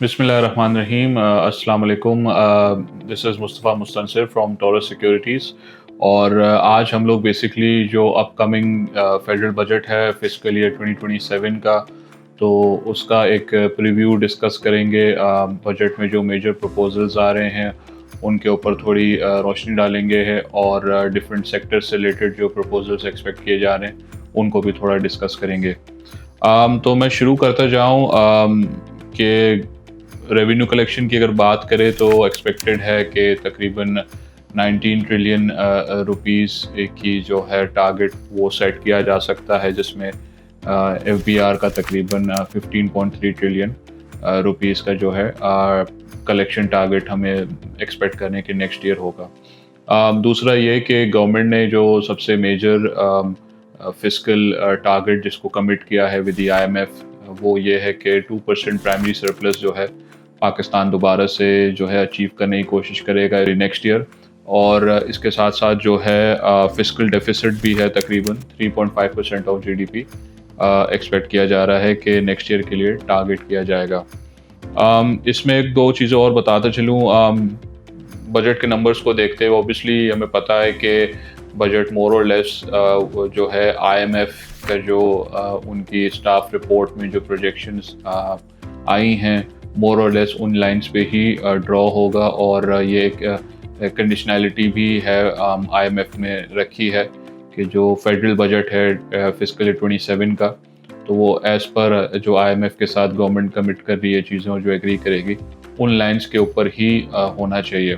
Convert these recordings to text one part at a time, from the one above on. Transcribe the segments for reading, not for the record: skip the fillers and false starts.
बिस्मिल्लाहिर्रहमानिर्रहीम। अस्सलाम वालेकुम। This is Mustafa Mustansir from Taurus Securities. और आज हम लोग बेसिकली जो अपकमिंग फेडरल बजट है फिस्कल ईयर 2027 का, तो उसका एक प्रीव्यू डिस्कस करेंगे। बजट में जो मेजर प्रपोजल्स आ रहे हैं उनके ऊपर थोड़ी रोशनी डालेंगे है, और डिफरेंट सेक्टर से रिलेटेड जो प्रपोजल्स एक्सपेक्ट किए जा रहे हैं उनको भी थोड़ा डिस्कस करेंगे। तो मैं शुरू करता जाऊँ कि रेवेन्यू कलेक्शन की अगर बात करें तो एक्सपेक्टेड है कि तकरीबन 19 ट्रिलियन रुपीस की जो है टारगेट वो सेट किया जा सकता है, जिसमें एफबीआर का तकरीबन 15.3 ट्रिलियन रुपीस का जो है कलेक्शन टारगेट हमें एक्सपेक्ट करने के नेक्स्ट ईयर होगा। दूसरा ये कि गवर्नमेंट ने जो सबसे मेजर फिस्कल टारगेट जिसको कमिट किया है विद द आईएमएफ, वो ये है कि 2% प्राइमरी सरप्लस जो है पाकिस्तान दोबारा से जो है अचीव करने की कोशिश करेगा नेक्स्ट ईयर। और इसके साथ साथ जो है फिस्कल डेफिसिट भी है तकरीबन 3.5% ऑफ जीडीपी एक्सपेक्ट किया जा रहा है कि नेक्स्ट ईयर के लिए टारगेट किया जाएगा। इसमें एक दो चीज़ें और बताता चलूँ। बजट के नंबर्स को देखते हुए ऑब्वियसली हमें पता है कि बजट मोर और लेस जो है आईएमएफ का जो उनकी स्टाफ रिपोर्ट में जो प्रोजेक्शंस आई हैं मोर और लेस उन लाइंस पे ही ड्रॉ होगा। और ये एक कंडीशनैलिटी भी है आईएमएफ में रखी है कि जो फेडरल बजट है फिस्कल 27 का, तो वो एज़ पर जो आईएमएफ के साथ गवर्नमेंट कमिट कर रही है चीज़ों जो एग्री करेगी उन लाइंस के ऊपर ही होना चाहिए।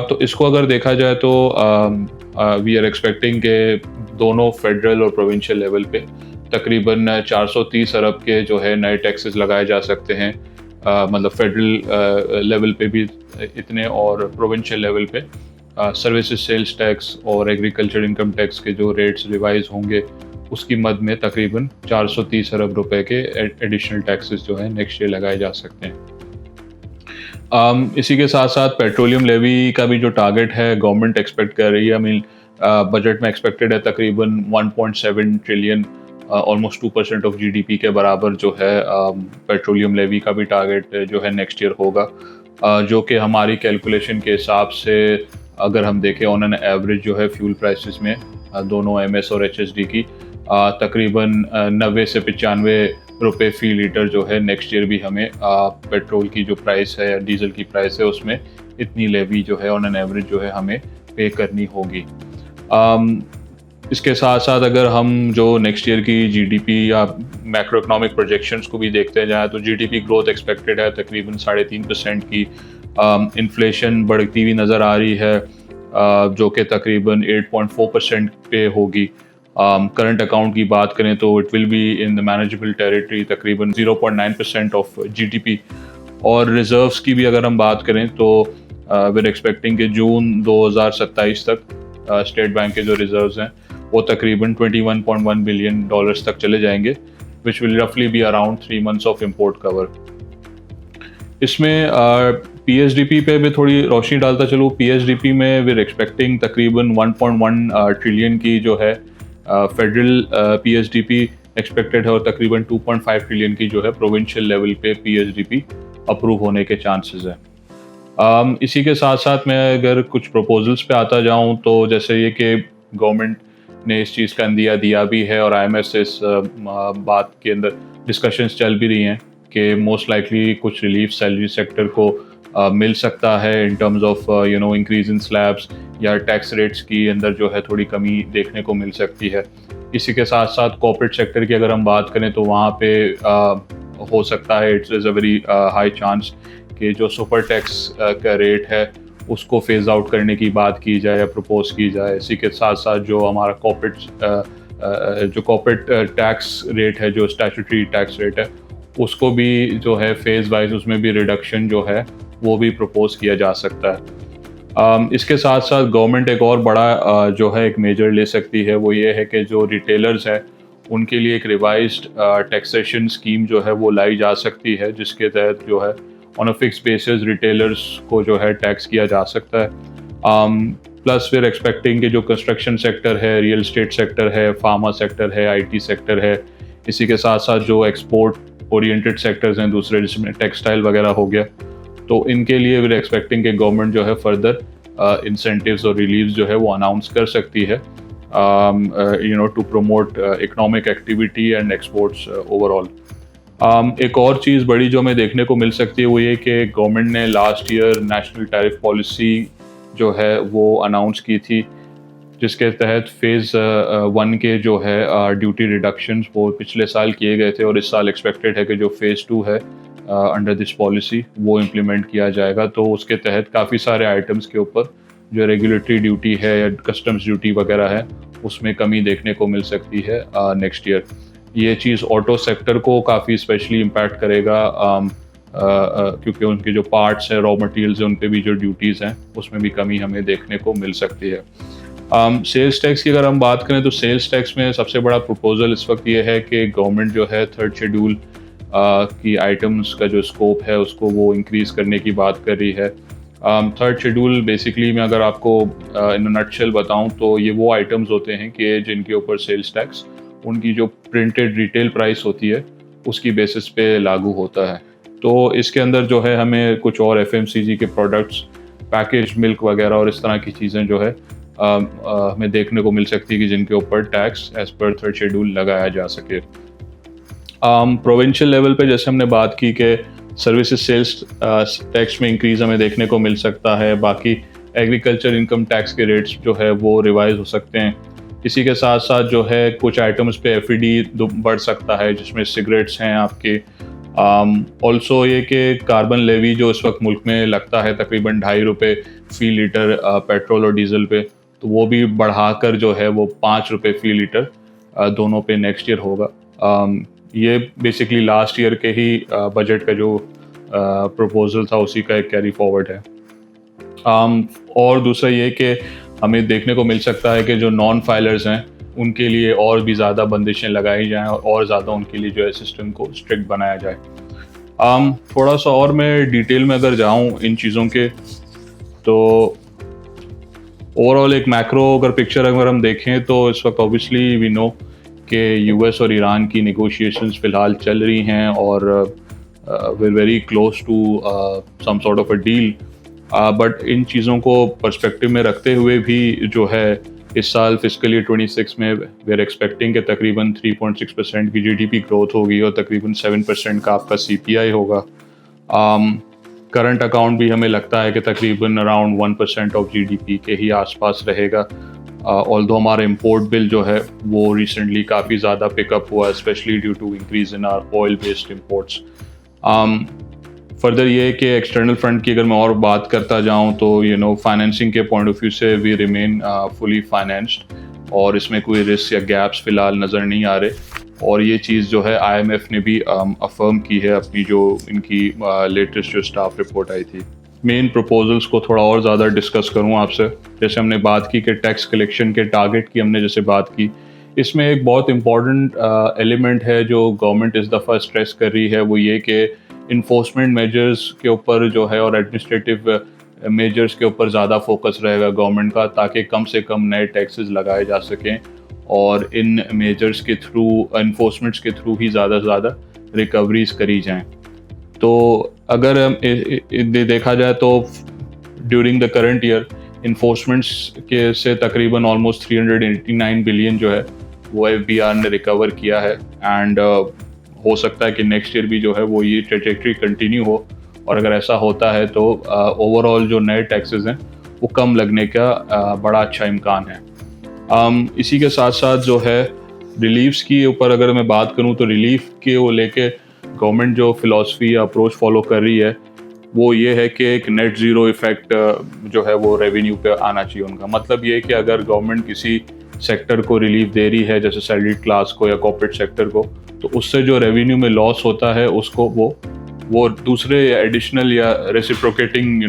तो इसको अगर देखा जाए तो वी आर एक्सपेक्टिंग के दोनों फेडरल और प्रोविंशियल लेवल पे तकरीबन 430 अरब के जो है नए टैक्सेस लगाए जा सकते हैं। मतलब फेडरल लेवल पे भी इतने, और प्रोविंशियल लेवल पे सर्विसेज सेल्स टैक्स और एग्रीकल्चर इनकम टैक्स के जो रेट्स रिवाइज होंगे उसकी मद में तकरीबन 430 अरब रुपए के एडिशनल टैक्सेस जो है नेक्स्ट ईयर लगाए जा सकते हैं। इसी के साथ साथ पेट्रोलियम लेवी का भी जो टारगेट है गवर्नमेंट एक्सपेक्ट कर रही है। बजट में एक्सपेक्टेड है तकरीबन 1.7 ट्रिलियन, ऑलमोस्ट 2% ऑफ जीडीपी के बराबर जो है पेट्रोलियम लेवी का भी टारगेट जो है नेक्स्ट ईयर होगा, जो कि हमारी कैलकुलेशन के हिसाब से अगर हम देखें ऑन एन एवरेज जो है फ्यूल प्राइसेस में दोनों एमएस और एचएसडी की तकरीबन 90 से 95 रुपए फी लीटर जो है नेक्स्ट ईयर भी हमें पेट्रोल की जो प्राइस है या डीजल की प्राइस है उसमें इतनी लेवी जो है ऑन एन एवरेज जो है हमें पे करनी होगी। इसके साथ साथ अगर हम जो नेक्स्ट ईयर की जीडीपी या मैक्रो इकोनॉमिक प्रोजेक्शंस को भी देखते जाएं तो जीडीपी ग्रोथ एक्सपेक्टेड है तकरीबन 3.5% की। इन्फ्लेशन बढ़ती हुई नज़र आ रही है जो कि तकरीबन 8.4% पे होगी। करंट अकाउंट की बात करें तो it will be in the manageable territory तकरीबन 0.9% ऑफ जीडीपी। और रिजर्व्स की भी अगर हम बात करें तो वी आर एक्सपेक्टिंग कि जून 2027 तक स्टेट बैंक के जो रिजर्व्स हैं वो तकरीबन $21.1 बिलियन तक चले जाएंगे, विच विल रफली be around 3 months of import cover. इसमें पीएसडीपी पे भी थोड़ी रोशनी डालता चलूँ। पीएसडीपी में वी आर एक्सपेक्टिंग तकरीबन 1.1 ट्रिलियन की जो है फेडरल पीएसडीपी एक्सपेक्टेड है, और तकरीबन 2.5 ट्रिलियन की जो है प्रोविंशियल लेवल पे पीएसडीपी अप्रूव होने के चांसेस हैं। इसी के साथ साथ मैं अगर कुछ प्रपोजल्स पे आता जाऊं तो जैसे ये कि गवर्नमेंट ने इस चीज़ का अंदिया दिया भी है और आईएमएफ से इस बात के अंदर डिस्कशंस चल भी रही हैं कि मोस्ट लाइकली कुछ रिलीफ सैलरी सेक्टर को मिल सकता है in terms of increase in slabs या टैक्स रेट्स की अंदर जो है थोड़ी कमी देखने को मिल सकती है। इसी के साथ साथ कॉर्पोरेट सेक्टर की अगर हम बात करें तो वहाँ पे हो सकता है it's a very high chance कि जो सुपर टैक्स का रेट है उसको फेज आउट करने की बात की जाए या प्रपोज की जाए। इसी के साथ साथ जो हमारा कॉर्पोरेट टैक्स रेट है, जो स्टैट्यूटरी टैक्स रेट है, उसको भी जो है फेज वाइज उसमें भी रिडक्शन जो है वो भी प्रपोज किया जा सकता है। इसके साथ साथ गवर्नमेंट एक और बड़ा जो है एक मेजर ले सकती है, वो ये है कि जो रिटेलर्स हैं उनके लिए एक रिवाइज्ड टैक्सेशन स्कीम जो है वो लाई जा सकती है, जिसके तहत जो है on a fix basis retailers को जो है टैक्स किया जा सकता है। प्लस फिर एक्सपेक्टिंग कि जो कंस्ट्रक्शन सेक्टर है, रियल एस्टेट सेक्टर है, फार्मा सेक्टर है, आईटी सेक्टर है, इसी के साथ साथ जो एक्सपोर्ट ओरिएंटेड सेक्टर्स हैं दूसरे, जिसमें टेक्सटाइल वगैरह हो गया। तो इनके लिए वी आर एक्सपेक्टिंग कि गवर्नमेंट जो है फर्दर इंसेंटिव्स और रिलीव्स जो है वो अनाउंस कर सकती है, to promote economic activity and exports overall. एक और चीज़ बड़ी जो हमें देखने को मिल सकती है वो ये कि गवर्नमेंट ने last year national tariff policy जो है वो अनाउंस की थी, जिसके तहत फेज़ 1 के जो है ड्यूटी रिडक्शंस वो पिछले साल किए गए थे, और इस साल एक्सपेक्टेड है कि जो फेज़ 2 है अंडर दिस पॉलिसी वो इम्प्लीमेंट किया जाएगा। तो उसके तहत काफ़ी सारे आइटम्स के ऊपर जो रेगुलेटरी ड्यूटी है या कस्टम्स ड्यूटी वगैरह है उसमें कमी देखने को मिल सकती है नेक्स्ट ईयर। ये चीज़ ऑटो सेक्टर को काफ़ी स्पेशली इम्पैक्ट करेगा, क्योंकि उनके जो पार्ट्स हैं, रॉ मटेरियल्स हैं, उन पे भी जो ड्यूटीज़ हैं उसमें भी कमी हमें देखने को मिल सकती है। सेल्स टैक्स की अगर हम बात करें तो सेल्स टैक्स में सबसे बड़ा प्रपोजल इस वक्त ये है कि गवर्नमेंट जो है थर्ड शेड्यूल की आइटम्स का जो स्कोप है उसको वो इंक्रीज़ करने की बात कर रही है। थर्ड शेड्यूल बेसिकली मैं अगर आपको इन नटशेल बताऊं तो ये वो आइटम्स होते हैं कि जिनके ऊपर सेल्स टैक्स उनकी जो प्रिंटेड रिटेल प्राइस होती है उसकी बेसिस पे लागू होता है। तो इसके अंदर जो है हमें कुछ और एफएमसीजी के प्रोडक्ट्स, पैकेज मिल्क वगैरह और इस तरह की चीज़ें जो है हमें देखने को मिल सकती है कि जिनके ऊपर tax as per third schedule लगाया जा सके। प्रोविंशियल लेवल पे जैसे हमने बात की कि सर्विसेज सेल्स टैक्स में इंक्रीज हमें देखने को मिल सकता है, बाकी एग्रीकल्चर इनकम टैक्स के रेट्स जो है वो रिवाइज हो सकते हैं। इसी के साथ साथ जो है कुछ आइटम्स पे एफईडी बढ़ सकता है, जिसमें सिगरेट्स हैं आपके। ऑल्सो ये कि कार्बन लेवी जो इस वक्त मुल्क में लगता है तकरीबन ₹2.5 फ़ी लीटर पेट्रोल और डीजल पे, तो वो भी बढ़ाकर जो है वो ₹5 फ़ी लीटर दोनों पे नेक्स्ट ईयर होगा। ये बेसिकली लास्ट ईयर के ही बजट का जो प्रपोजल था उसी का एक कैरी फॉरवर्ड है। और दूसरा ये कि हमें देखने को मिल सकता है कि जो नॉन फाइलर्स हैं उनके लिए और भी ज़्यादा बंदिशें लगाई जाएं और ज़्यादा उनके लिए जो है सिस्टम को स्ट्रिक्ट बनाया जाए। थोड़ा सा और मैं डिटेल में अगर जाऊं इन चीज़ों के, तो ओवरऑल एक मैक्रो अगर पिक्चर अगर हम देखें तो इस वक्त ऑब्वियसली वी नो कि यूएस और ईरान की नेगोशिएशंस फ़िलहाल चल रही हैं और we are very close to some sort of a deal. But इन चीज़ों को पर्सपेक्टिव में रखते हुए भी जो है इस साल फिस्कल ईयर 26 में वी आर एक्सपेक्टिंग कि तकरीबन 3.6% की जीडीपी ग्रोथ होगी और तकरीबन 7% का आपका सीपीआई होगा। करंट अकाउंट भी हमें लगता है कि तकरीबन अराउंड 1% ऑफ जीडीपी के ही आसपास रहेगा। ऑल्दो हमारा इम्पोर्ट बिल जो है वो रिसेंटली काफ़ी ज़्यादा पिकअप हुआ, specially due to increase in our oil based imports. Further ये कि एक्सटर्नल फ्रंट की अगर मैं और बात करता जाऊं तो फाइनेंसिंग के पॉइंट ऑफ व्यू से वी रिमेन फुली फाइनेंस्ड और इसमें कोई रिस्क या गैप्स फ़िलहाल नज़र नहीं आ रहे। और ये चीज़ जो है आईएमएफ ने भी अफर्म की है अपनी जो इनकी लेटेस्ट जो स्टाफ रिपोर्ट आई थी। मेन प्रपोजल्स को थोड़ा और ज़्यादा डिस्कस करूँ आपसे, जैसे हमने बात की कि टैक्स कलेक्शन के टारगेट की हमने जैसे बात की, इसमें एक बहुत इम्पॉर्टेंट एलिमेंट है जो गवर्नमेंट इस दफ़ा स्ट्रेस कर रही है, वो ये कि इन्फोर्समेंट मेजर्स के ऊपर जो है और एडमिनिस्ट्रेटिव मेजर्स के ऊपर ज़्यादा फोकस रहेगा गवर्नमेंट का, ताकि कम से कम नए टैक्सेस लगाए जा सकें और इन मेजर्स के थ्रू, इन्फोर्समेंट्स के थ्रू ही ज़्यादा से ज़्यादा रिकवरीज करी जाएं। तो अगर देखा जाए तो during the current year enforcements के से तकरीबन ऑलमोस्ट 389 बिलियन जो है वो एफबीआर ने रिकवर किया है। एंड हो सकता है कि नेक्स्ट ईयर भी जो है वो ये ट्रेजेक्ट्री कंटिन्यू हो, और अगर ऐसा होता है तो ओवरऑल जो नए टैक्सेस हैं वो कम लगने का बड़ा अच्छा इम्कान है। इसी के साथ साथ जो है रिलीफ्स की ऊपर अगर मैं बात करूं तो रिलीफ के वो लेके गवर्नमेंट जो फिलॉसफी या अप्रोच फॉलो कर रही है वो ये है कि एक नेट ज़ीरो इफ़ेक्ट जो है वो रेवेन्यू पे आना चाहिए। उनका मतलब ये है कि अगर गवर्नमेंट किसी सेक्टर को रिलीफ दे रही है, जैसे सैलरीड क्लास को या कॉर्पोरेट सेक्टर को, तो उससे जो रेवेन्यू में लॉस होता है उसको वो दूसरे एडिशनल या रेसिप्रोकेटिंग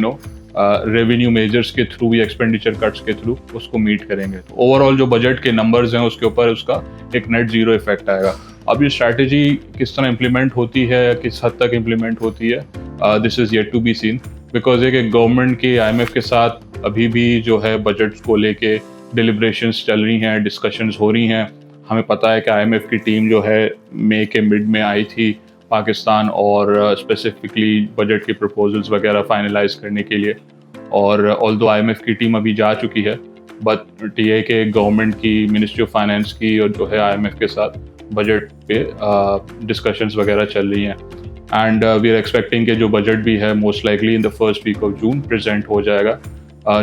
रेवेन्यू मेजर्स के थ्रू या एक्सपेंडिचर कट्स के थ्रू उसको मीट करेंगे। तो ओवरऑल जो बजट के नंबर्स हैं उसके ऊपर उसका एक नेट ज़ीरो इफेक्ट आएगा। अब ये स्ट्रैटेजी किस तरह इम्प्लीमेंट होती है या किस हद तक इम्प्लीमेंट होती है, this is yet to be seen, because एक गवर्नमेंट की आईएमएफ के साथ अभी भी जो है बजट को लेके डिलिब्रेशंस चल रही हैं, डिस्कशंस हो रही हैं। हमें पता है कि आईएमएफ की टीम जो है मई के मिड में आई थी पाकिस्तान और स्पेसिफिकली बजट के प्रपोजल्स वगैरह फाइनलाइज करने के लिए। और ऑल्दो आईएमएफ की टीम अभी जा चुकी है, बट टीए के गवर्नमेंट की, मिनिस्ट्री ऑफ फाइनेंस की और जो है आईएमएफ के साथ बजट पे डिस्कशंस वगैरह चल रही हैं। एंड वी आर एक्सपेक्टिंग कि जो बजट भी है most likely in the first week of June present हो जाएगा,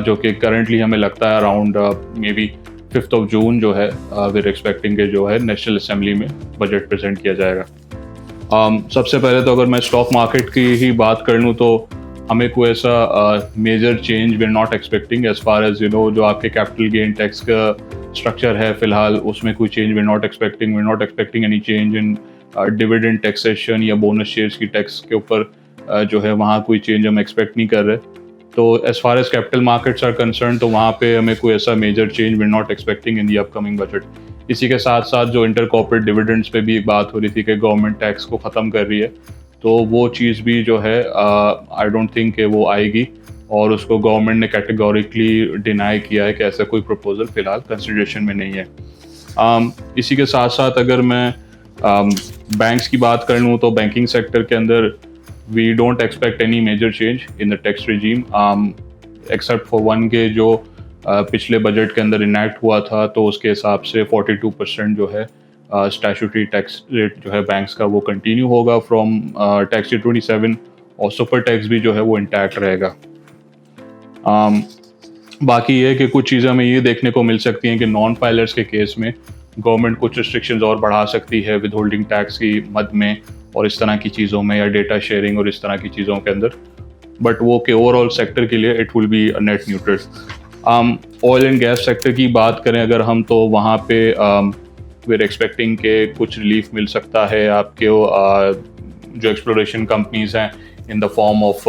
जो कि करंटली हमें लगता है around maybe 5th of June जो है वी आर एक्सपेक्टिंग के जो है नेशनल असेंबली में बजट प्रेजेंट किया जाएगा। सबसे पहले तो अगर मैं स्टॉक मार्केट की ही बात कर लूँ तो हमें कोई ऐसा major change we are not expecting as far as जो आपके कैपिटल गेन टैक्स का स्ट्रक्चर है फिलहाल उसमें कोई change we are not expecting any change in dividend taxation या बोनस शेयर्स की टैक्स के ऊपर जो है वहाँ कोई चेंज हम एक्सपेक्ट नहीं कर रहे। तो as far as capital markets are concern तो वहाँ पे हमें कोई ऐसा major change we are not expecting in the upcoming budget. इसी के साथ साथ जो इंटर कॉर्पोरेट डिविडेंड्स पे भी एक बात हो रही थी कि गवर्नमेंट टैक्स को ख़त्म कर रही है, तो वो चीज़ भी जो है आई डोंट थिंक कि वो आएगी और उसको गवर्नमेंट ने कैटेगोरिकली डिनाई किया है कि ऐसा कोई प्रपोजल फ़िलहाल कंसिडरेशन में नहीं है। इसी के साथ साथ अगर मैं बैंक्स की बात कर लूँ तो बैंकिंग सेक्टर के अंदर we don't expect any major change in the tax regime except for one के जो पिछले बजट के अंदर इनैक्ट हुआ था तो उसके हिसाब से 42% जो है स्टैट्यूटरी टैक्स रेट जो है बैंक्स का वो कंटिन्यू होगा फ्रॉम टैक्स ईयर 27 और सुपर टैक्स भी जो है वो इंटैक्ट रहेगा। बाकी ये कि कुछ चीज़ें हमें ये देखने को मिल सकती हैं कि नॉन फाइलर्स के केस में गवर्नमेंट कुछ रिस्ट्रिक्शंस और बढ़ा सकती है विद होल्डिंग टैक्स की मद में और इस तरह की चीज़ों में या डेटा शेयरिंग और इस तरह की चीज़ों के अंदर, बट वो के ओवरऑल सेक्टर के लिए it will be net neutral. Oil and gas sector की बात करें अगर हम तो वहाँ पे वी आर एक्सपेक्टिंग के कुछ रिलीफ मिल सकता है आपके जो एक्सप्लोरेशन कंपनीज हैं in the form of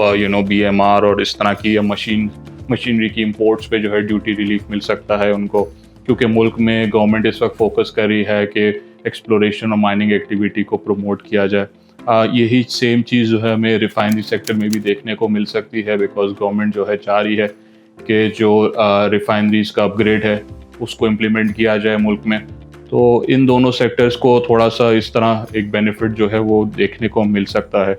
BMR और इस तरह की या मशीनरी की इंपोर्ट्स पे जो है ड्यूटी रिलीफ मिल सकता है उनको, क्योंकि मुल्क में गवर्नमेंट इस वक्त फोकस कर रही है कि एक्सप्लोरेशन और माइनिंग एक्टिविटी को प्रमोट किया जाए। यही सेम चीज़ जो है हमें रिफाइनरी सेक्टर में भी देखने को मिल सकती है, बिकॉज गवर्नमेंट जो है चाह रही है कि जो रिफाइनरीज का अपग्रेड है उसको इम्प्लीमेंट किया जाए मुल्क में। तो इन दोनों सेक्टर्स को थोड़ा सा इस तरह एक बेनिफिट जो है वो देखने को मिल सकता है।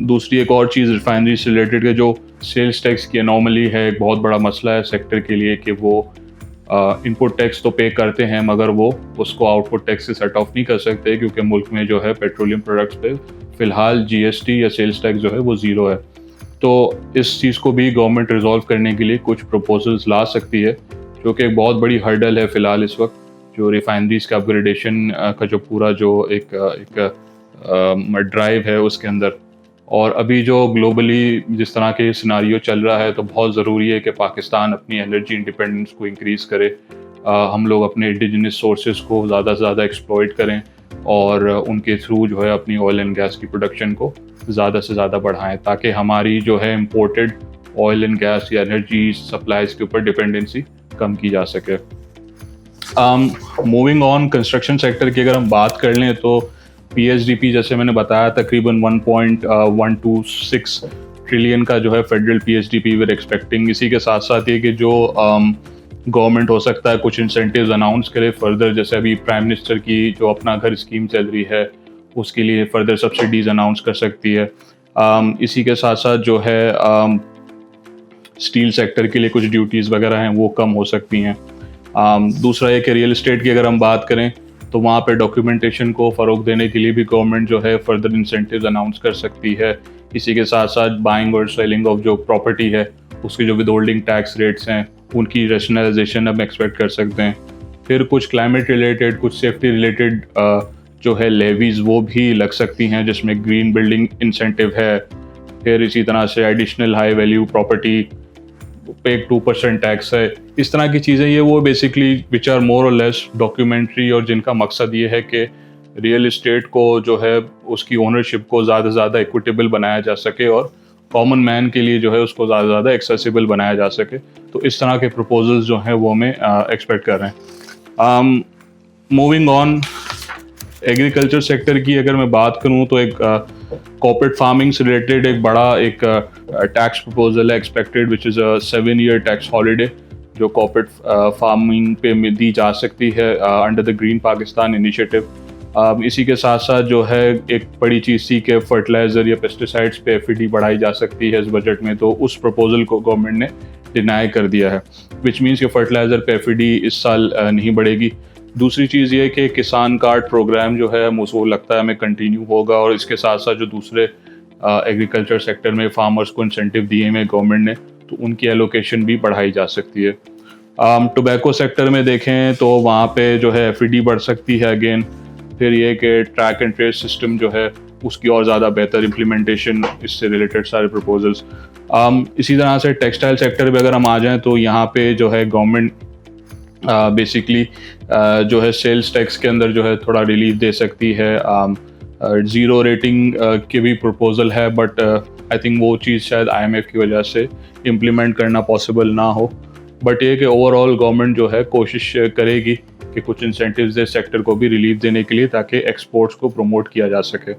दूसरी एक और चीज़ रिफाइनरी से रिलेटेड के जो सेल्स टैक्स की अनोमली है, एक बहुत बड़ा मसला है सेक्टर के लिए कि वो इनपुट टैक्स तो पे करते हैं मगर वो उसको आउटपुट टैक्स से सेट ऑफ नहीं कर सकते, क्योंकि मुल्क में जो है पेट्रोलियम प्रोडक्ट्स पे फ़िलहाल GST या सेल्स टैक्स जो है वो ज़ीरो है। तो इस चीज़ को भी गवर्नमेंट रिजॉल्व करने के लिए कुछ प्रपोजल्स ला सकती है, जो कि एक बहुत बड़ी हर्डल है फ़िलहाल इस वक्त जो रिफाइनरीज का अपग्रेडेशन का जो पूरा जो एक ड्राइव है उसके अंदर। और अभी जो ग्लोबली जिस तरह के सिनारियो चल रहा है तो बहुत ज़रूरी है कि पाकिस्तान अपनी एनर्जी इंडिपेंडेंस को इंक्रीज़ करे, हम लोग अपने इंडिजिनस सोर्सेज को ज़्यादा से ज़्यादा एक्सप्लॉइट करें और उनके थ्रू जो है अपनी ऑयल एंड गैस की प्रोडक्शन को ज़्यादा से ज़्यादा बढ़ाएं, ताकि हमारी जो है इम्पोर्टेड ऑयल एंड गैस या एनर्जी सप्लाईज के ऊपर डिपेंडेंसी कम की जा सके। मूविंग ऑन, कंस्ट्रक्शन सेक्टर की अगर हम बात कर लें तो PSDP जैसे मैंने बताया तकरीबन 1.126 ट्रिलियन का जो है federal PSDP we are expecting. इसी के साथ साथ ये कि जो गवर्नमेंट हो सकता है कुछ इंसेंटिव्स अनाउंस करे फर्दर, जैसे अभी प्राइम मिनिस्टर की जो अपना घर स्कीम चल रही है उसके लिए फर्दर सब्सिडीज़ अनाउंस कर सकती है। इसी के साथ साथ जो है स्टील सेक्टर के लिए कुछ ड्यूटीज़ वगैरह हैं वो कम हो सकती हैं। दूसरा एक रियल एस्टेट की अगर हम बात करें तो वहाँ पे डॉक्यूमेंटेशन को फ़रोग देने के लिए भी गवर्नमेंट जो है फर्दर इंसेंटिव्स अनाउंस कर सकती है। इसी के साथ साथ बाइंग और सेलिंग ऑफ जो प्रॉपर्टी है उसकी जो विद होल्डिंग टैक्स रेट्स हैं उनकी रैशनलाइजेशन हम एक्सपेक्ट कर सकते हैं। फिर कुछ क्लाइमेट रिलेटेड, कुछ सेफ्टी रिलेटेड जो है लेवीज़ वो भी लग सकती हैं, जिसमें ग्रीन बिल्डिंग इंसेंटिव है। फिर इसी तरह से एडिशनल हाई वैल्यू प्रॉपर्टी पे 2% टैक्स है। इस तरह की चीज़ें ये वो बेसिकली विच आर मोर और लेस डॉक्यूमेंट्री और जिनका मकसद ये है कि रियल इस्टेट को जो है उसकी ओनरशिप को ज़्यादा से ज़्यादा इक्विटेबल बनाया जा सके और कॉमन मैन के लिए जो है उसको ज़्यादा से ज़्यादा एक्सेसिबल बनाया जा सके। तो इस तरह के प्रपोजल्स जो हैं वो हमें एक्सपेक्ट कर रहे हैं। मूविंग ऑन, एग्रीकल्चर सेक्टर की अगर मैं बात करूं तो एक कॉर्पोरेट फार्मिंग से रिलेटेड एक बड़ा एक टैक्स प्रपोजल है expected, which is a 7-year tax holiday जो कॉर्पोरेट फार्मिंग पे दी जा सकती है under the green Pakistan initiative. इसी के साथ साथ जो है एक बड़ी चीज़ थी कि फर्टिलाइज़र या पेस्टिसाइड्स पे एफईडी बढ़ाई जा सकती है इस बजट में, तो उस प्रपोजल को गवर्नमेंट ने डिनाई कर दिया है, विच मीन्स कि फर्टिलाइज़र पे एफईडी इस साल नहीं बढ़ेगी। दूसरी चीज़ ये कि किसान कार्ड प्रोग्राम जो है मुझको लगता है हमें कंटिन्यू होगा, और इसके साथ साथ जो दूसरे एग्रीकल्चर सेक्टर में फार्मर्स को इंसेंटिव दिए हैं गवर्नमेंट ने, तो उनकी एलोकेशन भी बढ़ाई जा सकती है। टोबैको सेक्टर में देखें तो वहाँ पे जो है एफईडी बढ़ सकती है अगेन। फिर ये कि ट्रैक एंड ट्रेस सिस्टम जो है उसकी और ज़्यादा बेहतर इम्प्लीमेंटेशन, इससे रिलेटेड सारे प्रपोजल्स। इसी तरह से टेक्सटाइल सेक्टर पे अगर हम आ जाएं तो यहाँ पे जो है गवर्नमेंट बेसिकली जो है सेल्स टैक्स के अंदर जो है थोड़ा रिलीफ दे सकती है। ज़ीरो रेटिंग के भी प्रपोजल है, बट आई थिंक वो चीज़ शायद आईएमएफ की वजह से इम्प्लीमेंट करना पॉसिबल ना हो। बट ये कि ओवरऑल गवर्नमेंट जो है कोशिश करेगी कि कुछ इंसेंटिव्स दे सेक्टर को भी रिलीफ देने के लिए, ताकि एक्सपोर्ट्स को प्रमोट किया जा सके।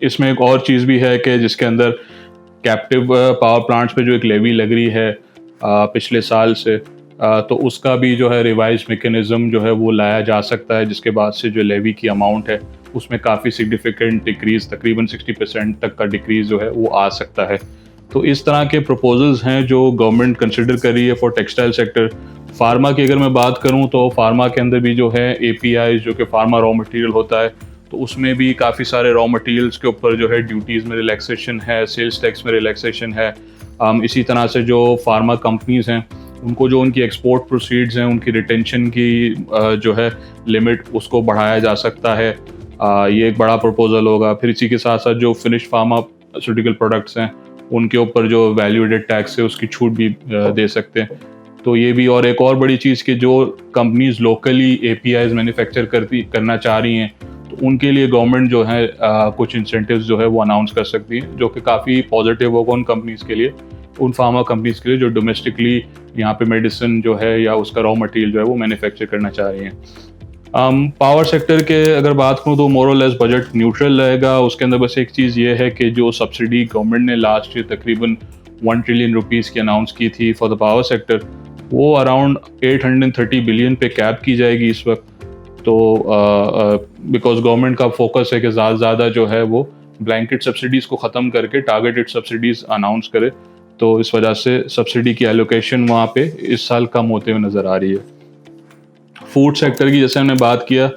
इसमें एक और चीज़ भी है कि जिसके अंदर कैप्टिव पावर प्लांट्स पे जो एक लेवी लग रही है पिछले साल से, तो उसका भी जो है रिवाइज मैकेनिज्म जो है वो लाया जा सकता है, जिसके बाद से जो लेवी की अमाउंट है उसमें काफ़ी सिग्निफिकेंट डिक्रीज, तकरीबन 60% तक का डिक्रीज जो है वो आ सकता है। तो इस तरह के प्रपोजल्स हैं जो गवर्नमेंट कंसिडर कर रही है फॉर टेक्सटाइल सेक्टर। फार्मा की अगर मैं बात करूं तो फार्मा के अंदर भी जो है एपीआई जो कि फार्मा रॉ मटेरियल होता है, तो उसमें भी काफ़ी सारे रॉ मटेरियल्स के ऊपर जो है ड्यूटीज़ में रिलैक्सेशन है, सेल्स टैक्स में रिलैक्सेशन है। इसी तरह से जो फार्मा कंपनीज़ हैं उनको जो उनकी एक्सपोर्ट प्रोसीड्स हैं उनकी रिटेंशन की जो है लिमिट उसको बढ़ाया जा सकता है। ये एक बड़ा प्रपोजल होगा। फिर इसी के साथ साथ जो फिनिश फार्मास्यूटिकल प्रोडक्ट्स हैं उनके ऊपर जो वैल्यू एडेड टैक्स है उसकी छूट भी दे सकते हैं। तो ये भी, और एक और बड़ी चीज़ कि जो कंपनीज लोकली एपीआईज मैन्युफैक्चर करना चाह रही हैं, तो उनके लिए गवर्नमेंट जो है कुछ इंसेंटिव्स जो है वो अनाउंस कर सकती है, जो कि काफ़ी पॉजिटिव होगा उन कंपनीज के लिए, उन फार्मा कंपनीज के लिए जो डोमेस्टिकली यहाँ पे मेडिसिन जो है या उसका रॉ मटेरियल जो है वो मैन्युफैक्चर करना चाह रही हैं। पावर सेक्टर के अगर बात करूँ तो मोर और लेस बजट न्यूट्रल रहेगा। उसके अंदर बस एक चीज़ ये है कि जो सब्सिडी गवर्नमेंट ने लास्ट ईयर तकरीबन 1 ट्रिलियन रुपीज़ की अनाउंस की थी फॉर द पावर सेक्टर, वो अराउंड 830 बिलियन पे कैप की जाएगी इस वक्त। तो बिकॉज गवर्नमेंट का फोकस है कि ज़्यादा से ज़्यादा जो है वो ब्लैंकेट सब्सिडीज़ को ख़त्म करके टारगेटेड सब्सिडीज़ अनाउंस करे, तो इस वजह से सब्सिडी की एलोकेशन वहाँ पे इस साल कम होते हुए नज़र आ रही है। फूड सेक्टर की जैसे हमने बात किया,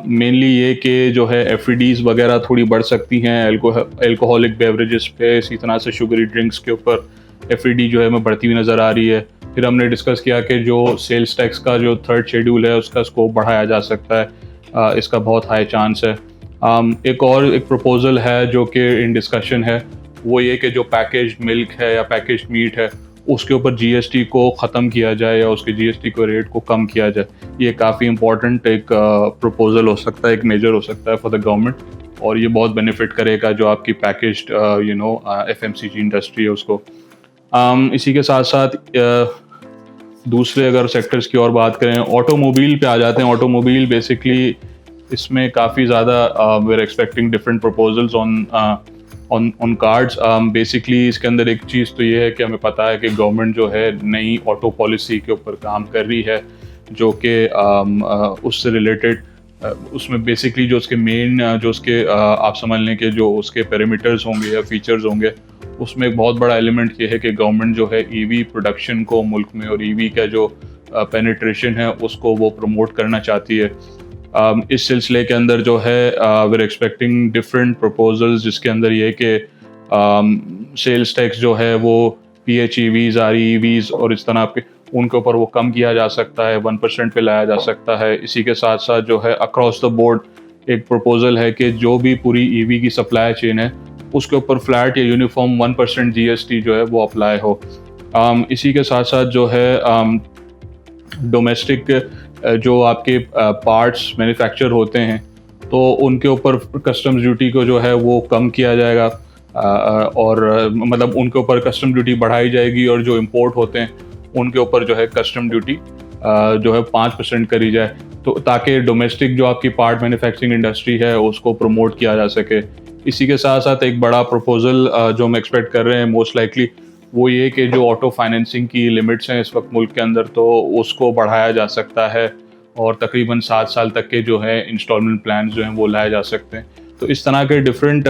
मेनली ये कि जो है एफईडीज़ वगैरह थोड़ी बढ़ सकती हैं एल्कोहलिक बेवरेजेस पे, इसी तरह से शुगरी ड्रिंक्स के ऊपर एफईडी जो है हमें बढ़ती हुई नज़र आ रही है। फिर हमने डिस्कस किया कि जो सेल्स टैक्स का जो थर्ड शेड्यूल है उसका स्कोप बढ़ाया जा सकता है, इसका बहुत हाई चांस है। एक प्रपोजल है जो कि इन डिस्कशन है, वो ये कि जो पैकेज मिल्क है या पैकेज मीट है उसके ऊपर जीएसटी को ख़त्म किया जाए या उसके जीएसटी को रेट को कम किया जाए। ये काफ़ी इंपॉर्टेंट एक प्रपोजल हो सकता है, एक मेजर हो सकता है फॉर द गवर्नमेंट, और ये बहुत बेनिफिट करेगा जो आपकी पैकेज्ड एफएमसीजी इंडस्ट्री है उसको। इसी के साथ साथ दूसरे अगर सेक्टर्स की और बात करें, ऑटोमोबाइल पे आ जाते हैं। ऑटोमोबाइल बेसिकली इसमें काफ़ी ज़्यादा we are expecting different proposals on cards. Basically इसके अंदर एक चीज़ तो ये है कि हमें पता है कि गवर्नमेंट जो है नई ऑटो पॉलिसी के ऊपर काम कर रही है, जो कि उससे रिलेटेड उसमें बेसिकली जो उसके मेन जो उसके आप समझ लें कि जो उसके पैरामीटर्स होंगे या फीचर्स होंगे, उसमें एक बहुत बड़ा एलिमेंट ये है कि गवर्नमेंट जो है ईवी प्रोडक्शन को मुल्क में और ईवी का जो पेनिट्रेशन है उसको वो प्रमोट करना चाहती है। इस सिलसिले के अंदर जो है we are expecting different proposals, जिसके अंदर ये कि सेल्स टैक्स जो है वो PHEVs, REVs और इस तरह के उनके ऊपर वो कम किया जा सकता है, 1% पे लाया जा सकता है। इसी के साथ साथ जो है अक्रॉस द बोर्ड एक प्रपोजल है कि जो भी पूरी EV की सप्लाई चेन है उसके ऊपर फ्लैट या यूनिफॉर्म 1% GST जो है वो अप्लाई हो। इसी के साथ साथ जो है डोमेस्टिक जो आपके पार्ट्स मैन्युफैक्चर होते हैं तो उनके ऊपर कस्टम्स ड्यूटी को जो है वो कम किया जाएगा, और मतलब उनके ऊपर कस्टम ड्यूटी बढ़ाई जाएगी, और जो इंपोर्ट होते हैं उनके ऊपर जो है कस्टम ड्यूटी जो है 5% करी जाए, तो ताकि डोमेस्टिक जो आपकी पार्ट मैन्युफैक्चरिंग इंडस्ट्री है उसको प्रमोट किया जा सके। इसी के साथ साथ एक बड़ा प्रपोजल जो हम एक्सपेक्ट कर रहे हैं मोस्ट लाइकली वो ये कि जो ऑटो फाइनेंसिंग की लिमिट्स हैं इस वक्त मुल्क के अंदर, तो उसको बढ़ाया जा सकता है, और तकरीबन 7 साल तक के जो है इंस्टॉलमेंट प्लान जो हैं वो लाए जा सकते हैं। तो इस तरह के डिफरेंट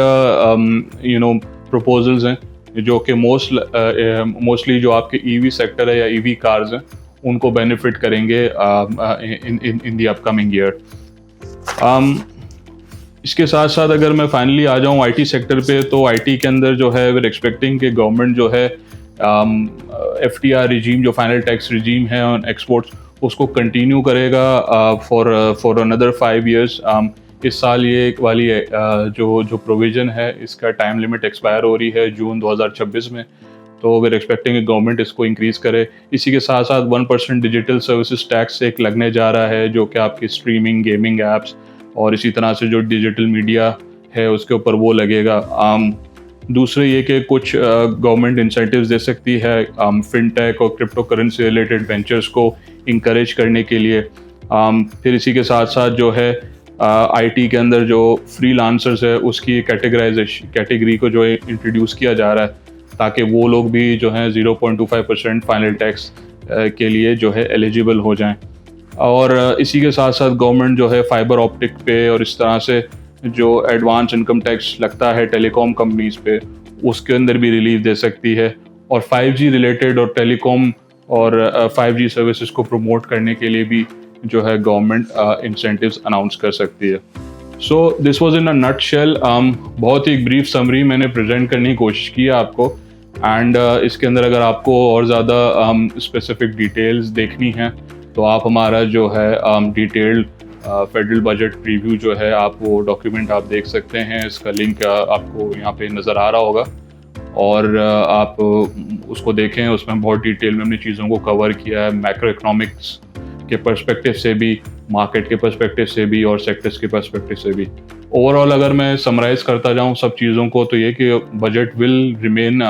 प्रपोजल्स हैं जो कि मोस्टली जो आपके ईवी सेक्टर है या ईवी कार्स हैं उनको बेनिफिट करेंगे इन द अपकमिंग ईयर। इसके साथ साथ अगर मैं फाइनली आ जाऊँ आईटी सेक्टर पे, तो आईटी के अंदर जो है वी आर एक्सपेक्टिंग कि गवर्नमेंट जो है एफटीआर रिजीम जो फाइनल टैक्स रिजीम है ऑन एक्सपोर्ट्स उसको कंटिन्यू करेगा फॉर अनदर 5 इयर्स। इस साल ये एक वाली जो प्रोविज़न है इसका टाइम लिमिट एक्सपायर हो रही है जून 2026 में। तो वी आर एक्सपेक्टिंग कि गवर्नमेंट इसको इंक्रीज़ करे। इसी के साथ साथ 1% डिजिटल सर्विसेज टैक्स एक लगने जा रहा है जो कि आपकी स्ट्रीमिंग, गेमिंग ऐप्स और इसी तरह से जो डिजिटल मीडिया है उसके ऊपर वो लगेगा। दूसरे ये कि कुछ गवर्नमेंट इंसेंटिव्स दे सकती है फिनटेक और क्रिप्टो करेंसी रिलेटेड वेंचर्स को इंकरेज करने के लिए। फिर इसी के साथ साथ जो है आईटी के अंदर जो फ्रीलांसर्स है उसकी कैटेगरी को जो है इंट्रोड्यूस किया जा रहा है ताकि वो लोग भी जो है 0.25% फाइनल टैक्स के लिए जो है एलिजिबल हो जाएं। और इसी के साथ साथ गवर्नमेंट जो है फाइबर ऑप्टिक पे और इस तरह से जो एडवांस इनकम टैक्स लगता है टेलीकॉम कंपनीज पे उसके अंदर भी रिलीफ दे सकती है। और 5G रिलेटेड और टेलीकॉम और 5G सर्विसेज को प्रमोट करने के लिए भी जो है गवर्नमेंट इंसेंटिव्स अनाउंस कर सकती है। So this was in a nutshell. बहुत ही ब्रीफ समरी मैंने प्रेजेंट करने की कोशिश की है आपको। एंड इसके अंदर अगर आपको और ज़्यादा स्पेसिफिक डिटेल्स देखनी है तो आप हमारा जो है डिटेल्ड फेडरल बजट प्रीव्यू जो है आप वो डॉक्यूमेंट आप देख सकते हैं। इसका लिंक आपको यहाँ पे नज़र आ रहा होगा और आप उसको देखें। उसमें बहुत डिटेल में हमने चीज़ों को कवर किया है, मैक्रो इकोनॉमिक्स के पर्सपेक्टिव से भी, मार्केट के पर्सपेक्टिव से भी और सेक्टर्स के पर्सपेक्टिव से भी। ओवरऑल अगर मैं समराइज़ करता जाऊँ सब चीज़ों को तो ये कि budget will remain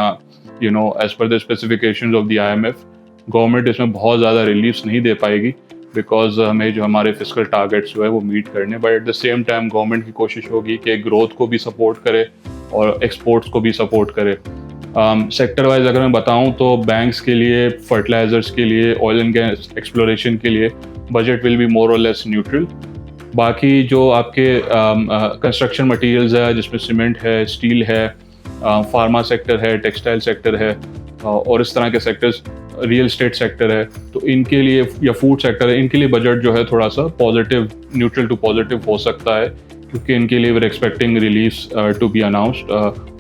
as per the specifications of the IMF। Government इसमें बहुत ज़्यादा रिलीफ्स नहीं दे पाएगी बिकॉज हमें जो हमारे फिस्कल टारगेट्स जो है वो मीट करने, but at the same time government की कोशिश होगी कि ग्रोथ को भी सपोर्ट करे और एक्सपोर्ट्स को भी सपोर्ट करे। सेक्टर वाइज अगर मैं बताऊं तो बैंक्स के लिए, फर्टिलाइजर्स के लिए, ऑयल एंड गैस एक्सप्लोरेशन के लिए बजट विल बी मोर और लेस न्यूट्रल। बाकी जो आपके कंस्ट्रक्शन मटेरियल्स है जिसमें सीमेंट है, स्टील है, फार्मा सेक्टर है, टेक्सटाइल सेक्टर है और इस तरह के सेक्टर्स, रियल एस्टेट सेक्टर है, तो इनके लिए या फूड सेक्टर है, इनके लिए बजट जो है थोड़ा सा पॉजिटिव, न्यूट्रल टू पॉजिटिव हो सकता है क्योंकि इनके लिए we are expecting reliefs to be announced.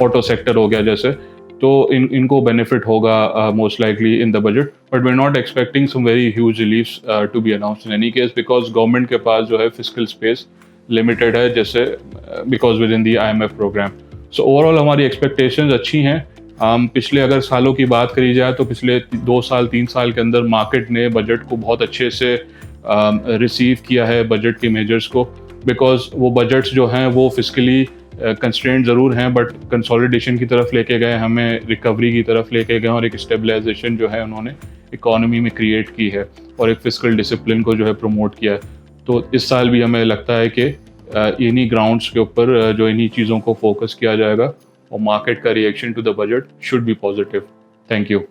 Auto sector हो गया जैसे, तो इनको बेनिफिट होगा most likely in the budget, but we are not expecting some very huge reliefs to be announced in any case because government के पास जो है फिस्कल स्पेस लिमिटेड है जैसे because within the IMF programme. So overall हमारी expectations अच्छी हैं। पिछले अगर सालों की बात करी जाए तो पिछले 2 साल 3 साल के अंदर मार्केट ने बजट को बहुत अच्छे से रिसीव किया है, बजट के मेजर्स को, बिकॉज वो बजट्स जो हैं वो फिस्कली कंस्ट्रेंट ज़रूर हैं बट कंसोलिडेशन की तरफ लेके गए, हमें रिकवरी की तरफ लेके गए और एक स्टेबलाइजेशन जो है उन्होंने इकोनॉमी में क्रिएट की है और एक फिस्कल डिसिप्लिन को जो है प्रमोट किया है। तो इस साल भी हमें लगता है कि इन्हीं ग्राउंड्स के ऊपर जो इन्हीं चीज़ों को फोकस किया जाएगा और मार्केट का reaction to the budget should be positive. Thank you.